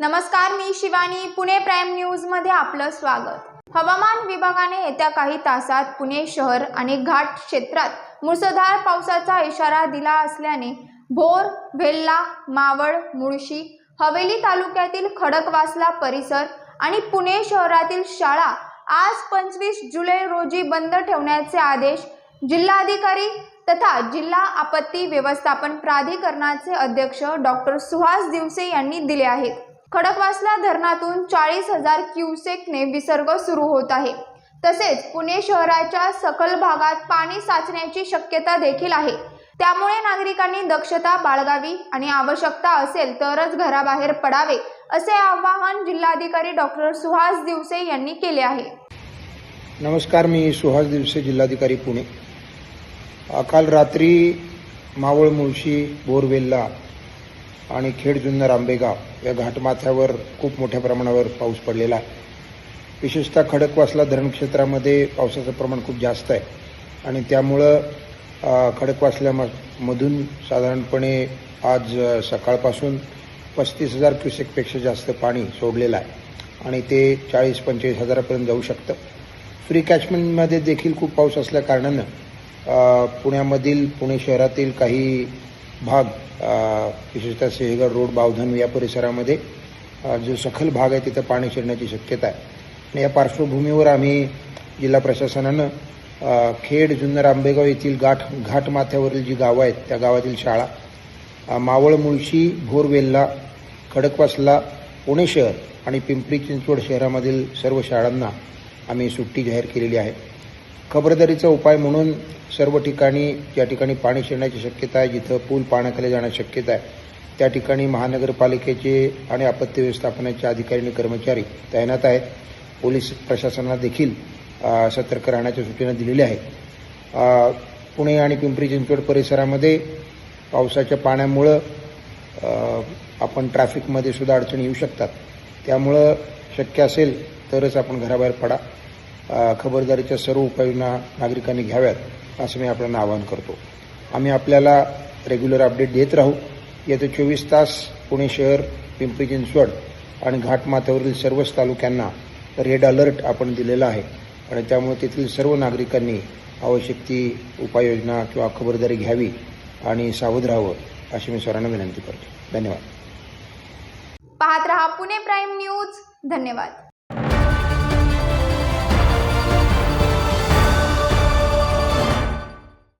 नमस्कार, मी Shivani. Pune prime news मध्ये आपलं स्वागत. हवामान विभागाने येत्या काही तासात पुणे शहर आणि घाट क्षेत्रात मुसळधार पावसाचा इशारा दिला असल्याने भोर, वेल्हा, मावळ, मुळशी, हवेली तालुक्यातील खडकवासला परिसर आणि पुणे शहरातील शाळा आज 25 जुलै रोजी बंद ठेवण्याचे आदेश जिल्हाधिकारी तथा जिल्हा आपत्ती व्यवस्थापन प्राधिकरणाचे अध्यक्ष डॉक्टर सुहास दिवसे यांनी दिले आहेत. खडकवासला धरणातून 40,000 क्युसेकने विसर्ग सुरू होत आहे. तसेच पुणे शहराच्या सखल भागात पाणी साचण्याची शक्यता देखील आहे. त्यामुळे नागरिकांनी दक्षता बाळगावी आणि आवश्यकता असेल तरच घराबाहेर पडावे असे आवाहन जिल्हाधिकारी डॉक्टर सुहास दिवसे यांनी केले आहे. नमस्कार, मी सुहास दिवसे, जिल्हाधिकारी पुणे. काल रात्री मावळ, मुळशी, बोरवेल्ला आणि खेड, जुन्नर, आंबेगाव या घाटमाथ्यावर खूप मोठ्या प्रमाणावर पाऊस पडलेला आहे. विशेषतः खडकवासला धरण क्षेत्रामध्ये पावसाचं प्रमाण खूप जास्त आहे आणि त्यामुळं खडकवासल्यामधून साधारणपणे आज सकाळपासून 35,000 क्युसेकपेक्षा जास्त पाणी सोडलेलं आहे आणि ते 40-45 हजारापर्यंत जाऊ शकतं. फ्री कॅचमेंटमध्ये देखील खूप पाऊस असल्याकारणानं पुण्यामधील, पुणे शहरातील काही भाग, विशेषतः सेहेगड रोड, बावधन या परिसरामध्ये जो सखल भाग आहे तिथं पाणी शिरण्याची शक्यता आहे. आणि या पार्श्वभूमीवर आम्ही जिल्हा प्रशासनानं खेड, जुन्नर, आंबेगाव येथील घाटमाथ्यावरील जी गावं आहेत त्या गावातील शाळा, मावळ, मुळशी, भोर, वेल्हा, खडकवासला, पुणे शहर आणि पिंपरी चिंचवड शहरामधील सर्व शाळांना आम्ही सुट्टी जाहीर केलेली आहे. खबरदारीचा उपाय म्हणून सर्व ठिकाणी ज्या ठिकाणी पाणी शिरण्याची शक्यता आहे, जिथं पूल पाण्याखाली जाण्याची शक्यता आहे, त्या ठिकाणी महानगरपालिकेचे आणि आपत्ती व्यवस्थापनाचे अधिकारी आणि कर्मचारी तैनात आहेत. पोलीस प्रशासनाला देखील सतर्क राहण्याच्या सूचना दिलेल्या आहेत. पुणे आणि पिंपरी चिंचवड परिसरामध्ये पावसाच्या पाण्यामुळं आपण ट्रॅफिकमध्ये सुद्धा अडचणी येऊ शकतात. त्यामुळं शक्य असेल तरच आपण घराबाहेर पडा. खबरदारीच्या सर्व उपाययोजना नागरिकांनी घ्याव्यात असं मी आपल्याला आवाहन करतो. आम्ही आपल्याला रेग्युलर अपडेट देत राहू. येत्या 24 तास पुणे शहर, पिंपरी चिंचवड आणि घाटमाथ्यावरील सर्वच तालुक्यांना रेड अलर्ट आपण दिलेला आहे आणि त्यामुळे तेथील सर्व नागरिकांनी आवश्यक ती उपाययोजना किंवा खबरदारी घ्यावी आणि सावध राहावं अशी मी सर्वांना विनंती करतो. धन्यवाद. पाहत रहा पुणे प्राईम न्यूज. धन्यवाद.